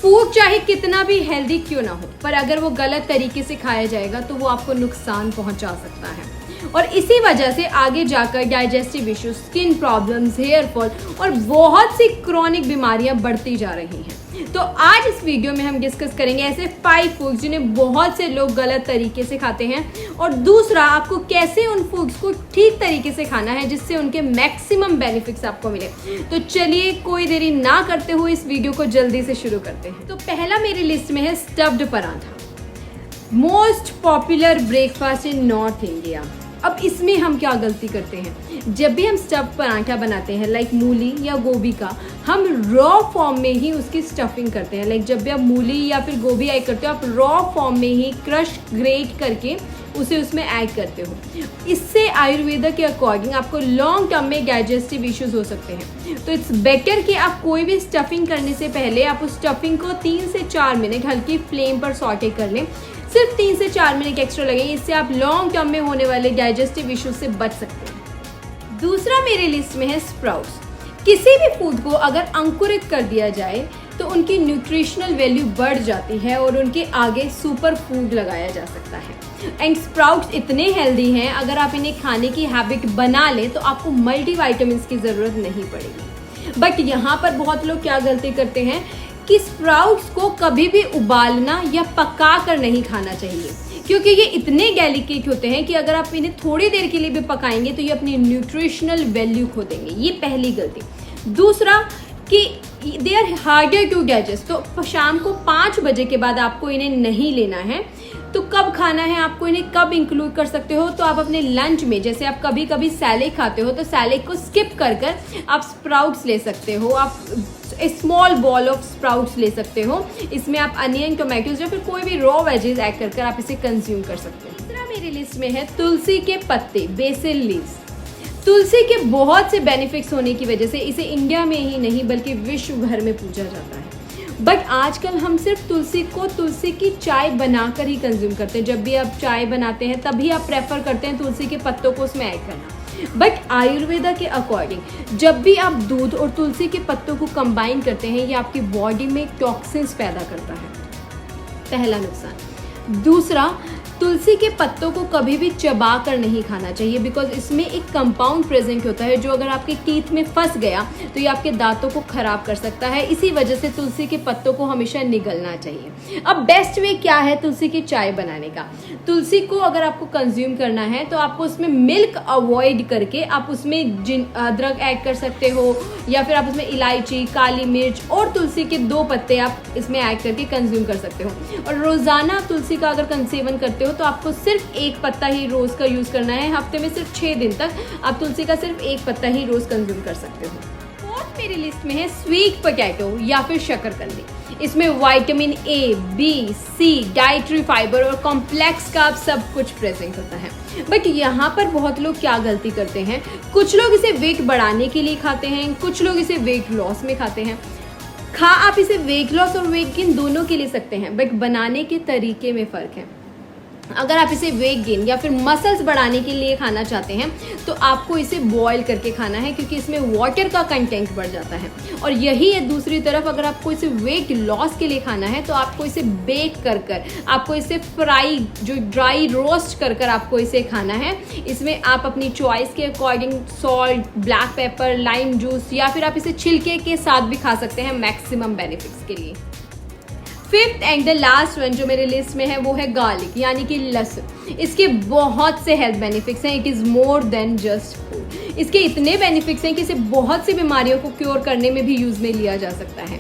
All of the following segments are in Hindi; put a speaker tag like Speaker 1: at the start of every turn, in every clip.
Speaker 1: फूड चाहे कितना भी हेल्दी क्यों ना हो, पर अगर वो गलत तरीके से खाया जाएगा तो वो आपको नुकसान पहुंचा सकता है और इसी वजह से आगे जाकर digestive issues, skin problems, hair fall और बहुत सी क्रॉनिक बीमारियां बढ़ती जा रही हैं। तो आज इस वीडियो में हम डिस्कस करेंगे ऐसे 5 फूड्स जिन्हें बहुत से लोग गलत तरीके से खाते हैं और दूसरा आपको कैसे उन फूड्स को ठीक तरीके से खाना है जिससे उनके मैक्सिमम बेनिफिट्स आपको मिले। तो चलिए कोई देरी ना करते हुए इस वीडियो को जल्दी से शुरू करते हैं। तो पहला मेरी लिस्ट में है stuffed paratha, most popular breakfast in north India. अब इसमें हम क्या गलती करते हैं, जब भी हम स्टफ पराठा बनाते हैं लाइक मूली या गोभी का, हम रॉ फॉर्म में ही उसकी स्टफिंग करते हैं। लाइक जब भी आप मूली या फिर गोभी ऐड करते हो, आप रॉ फॉर्म में ही क्रश ग्रेट करके उसे उसमें ऐड करते हो। इससे आयुर्वेदा के अकॉर्डिंग आपको लॉन्ग टर्म में डाइजेस्टिव इश्यूज हो सकते हैं। तो इट्स बेटर कि आप कोई भी स्टफिंग करने से पहले आप उस स्टफिंग को 3 से 4 मिनट हल्की फ्लेम पर सॉटे कर लें। सिर्फ 3 से 4 मिनट एक्स्ट्रा लगेंगे, इससे आप लॉन्ग टर्म में होने वाले डाइजेस्टिव इश्यूज से बच सकते हैं। दूसरा मेरे लिस्ट में है स्प्राउट्स। किसी भी फूड को अगर अंकुरित कर दिया जाए तो उनकी न्यूट्रिशनल वैल्यू बढ़ जाती है और उनके आगे सुपर फूड लगाया जा सकता है। एंड स्प्राउट्स इतने हेल्दी हैं, अगर आप इन्हें खाने की हैबिट बना लें तो आपको मल्टीविटामिन्स की ज़रूरत नहीं पड़ेगी। बट यहाँ पर बहुत लोग क्या गलती करते हैं कि स्प्राउट्स को कभी भी उबालना या पका कर नहीं खाना चाहिए, क्योंकि ये इतने डेलिकेट होते हैं कि अगर आप इन्हें थोड़ी देर के लिए भी पकाएंगे तो ये अपनी न्यूट्रिशनल वैल्यू खो देंगे। ये पहली गलती। दूसरा कि they are harder to digest. तो शाम को 5 बजे के बाद आपको इन्हें नहीं लेना है। तो कब खाना है, आपको इन्हें कब इंक्लूड कर सकते हो, तो आप अपने लंच में, जैसे आप कभी कभी सैलेड खाते हो तो सैलेड को स्किप कर आप स्प्राउट्स ले सकते हो। आप स्मॉल बॉल ऑफ स्प्राउट्स ले सकते हो। इसमें आप अनियन, टोमेटोज या फिर कोई भी रॉ वेजेस ऐड कर आप इसे कंज्यूम कर सकते हो। तीसरा मेरी लिस्ट में है तुलसी के पत्ते, बेसिल लीव्स। तुलसी के बहुत से बेनिफिट्स होने की वजह से इसे इंडिया में ही नहीं बल्कि विश्व भर में पूजा जाता है। बट आजकल हम सिर्फ तुलसी की चाय बनाकर ही कंज्यूम करते हैं। जब भी आप चाय बनाते हैं तभी आप प्रेफर करते हैं तुलसी के पत्तों को उसमें ऐड करना। बट आयुर्वेदा के अकॉर्डिंग जब भी आप दूध और तुलसी के पत्तों को कंबाइन करते हैं, ये आपकी बॉडी में टॉक्सिन्स पैदा करता है। पहला नुकसान। दूसरा, तुलसी के पत्तों को कभी भी चबा कर नहीं खाना चाहिए, बिकॉज इसमें एक कंपाउंड प्रेजेंट होता है जो अगर आपके टीथ में फंस गया तो ये आपके दांतों को खराब कर सकता है। इसी वजह से तुलसी के पत्तों को हमेशा निगलना चाहिए। अब बेस्ट वे क्या है तुलसी की चाय बनाने का? तुलसी को अगर आपको कंज्यूम करना है तो आपको उसमें मिल्क अवॉइड करके आप उसमें अदरक ऐड कर सकते हो, या फिर आप उसमें इलायची, काली मिर्च और तुलसी के 2 पत्ते आप इसमें ऐड करके कंज्यूम कर सकते हो। और रोजाना तुलसी का अगर सेवन करते हो तो आपको सिर्फ 1 पत्ता ही रोज का यूज करना है। हफ्ते में सिर्फ 6 दिन तक आप तुलसी का सिर्फ 1 पत्ता ही रोज कंज्यूम कर सकते हो। फोर्थ मेरी लिस्ट में है स्वीट पोटैटो या फिर शकरकंदी। इसमें vitamin A, B, C, dietary fibre और कॉम्प्लेक्स कार्ब सब कुछ प्रेजेंट होता है। बट यहाँ पर बहुत लोग क्या गलती करते हैं, कुछ लोग इसे वेट बढ़ाने के लिए खाते हैं, कुछ लोग इसे वेट लॉस में खाते हैं। आप इसे वेट लॉस और वेट गेन दोनों के ले सकते हैं, बट बनाने के तरीके में फ़र्क है। अगर आप इसे वेट गेन या फिर मसल्स बढ़ाने के लिए खाना चाहते हैं तो आपको इसे बॉईल करके खाना है, क्योंकि इसमें वाटर का कंटेंट बढ़ जाता है। और यही है दूसरी तरफ, अगर आपको इसे वेट लॉस के लिए खाना है तो आपको इसे बेक कर आपको इसे फ्राई, जो ड्राई रोस्ट कर आपको इसे खाना है। इसमें आप अपनी चॉइस के according salt, black pepper, lime juice या फिर आप इसे छिलके के साथ भी खा सकते हैं मैक्सिमम बेनिफिट्स के लिए। Fifth and the last one जो मेरे लिस्ट में है वो है गार्लिक, यानी कि लहसुन। इसके बहुत से हेल्थ बेनिफिट्स हैं। It is more than just food. इसके इतने बेनिफिट्स हैं कि इसे बहुत सी बीमारियों को क्योर करने में भी यूज़ में लिया जा सकता है।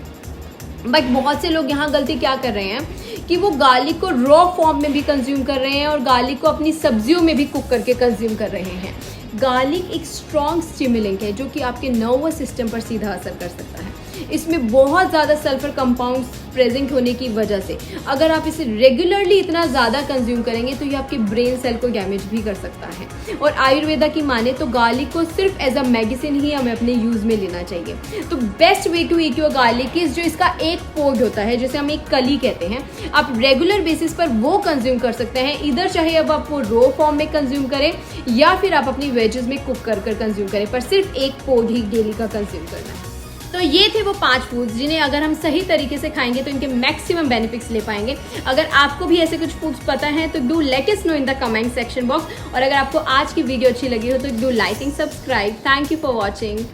Speaker 1: बट बहुत से लोग यहाँ गलती क्या कर रहे हैं कि वो गार्लिक को रॉ फॉर्म में भी कंज्यूम कर रहे हैं और गार्लिक को अपनी सब्जियों में भी कुक करके कंज्यूम कर रहे हैं। गार्लिक एक स्ट्रॉन्ग स्टिमुलेंट है जो कि आपके नर्वस सिस्टम पर सीधा असर कर सकता है। इसमें बहुत ज़्यादा सल्फर कंपाउंड्स प्रेजेंट होने की वजह से अगर आप इसे रेगुलरली इतना ज़्यादा कंज्यूम करेंगे तो ये आपके ब्रेन सेल को डैमेज भी कर सकता है। और आयुर्वेदा की माने तो गार्लिक को सिर्फ एज अ मेडिसिन ही हमें अपने यूज़ में लेना चाहिए। तो best way to eat your garlic is जो इसका एक पोड होता है, जैसे हम एक कली कहते हैं, आप रेगुलर बेसिस पर वो कंज्यूम कर सकते हैं। इधर चाहे अब आप वो रो फॉर्म में कंज्यूम करें या फिर आप अपनी वेजेस में कुक कर कंज्यूम करें, पर सिर्फ एक पोड ही डेली का कंज्यूम करना है। तो ये थे वो 5 फूड्स जिन्हें अगर हम सही तरीके से खाएंगे तो इनके मैक्सिमम बेनिफिट्स ले पाएंगे। अगर आपको भी ऐसे कुछ फूड्स पता है तो do let us know in the comment section box. और अगर आपको आज की वीडियो अच्छी लगी हो तो do like and subscribe. Thank you for watching.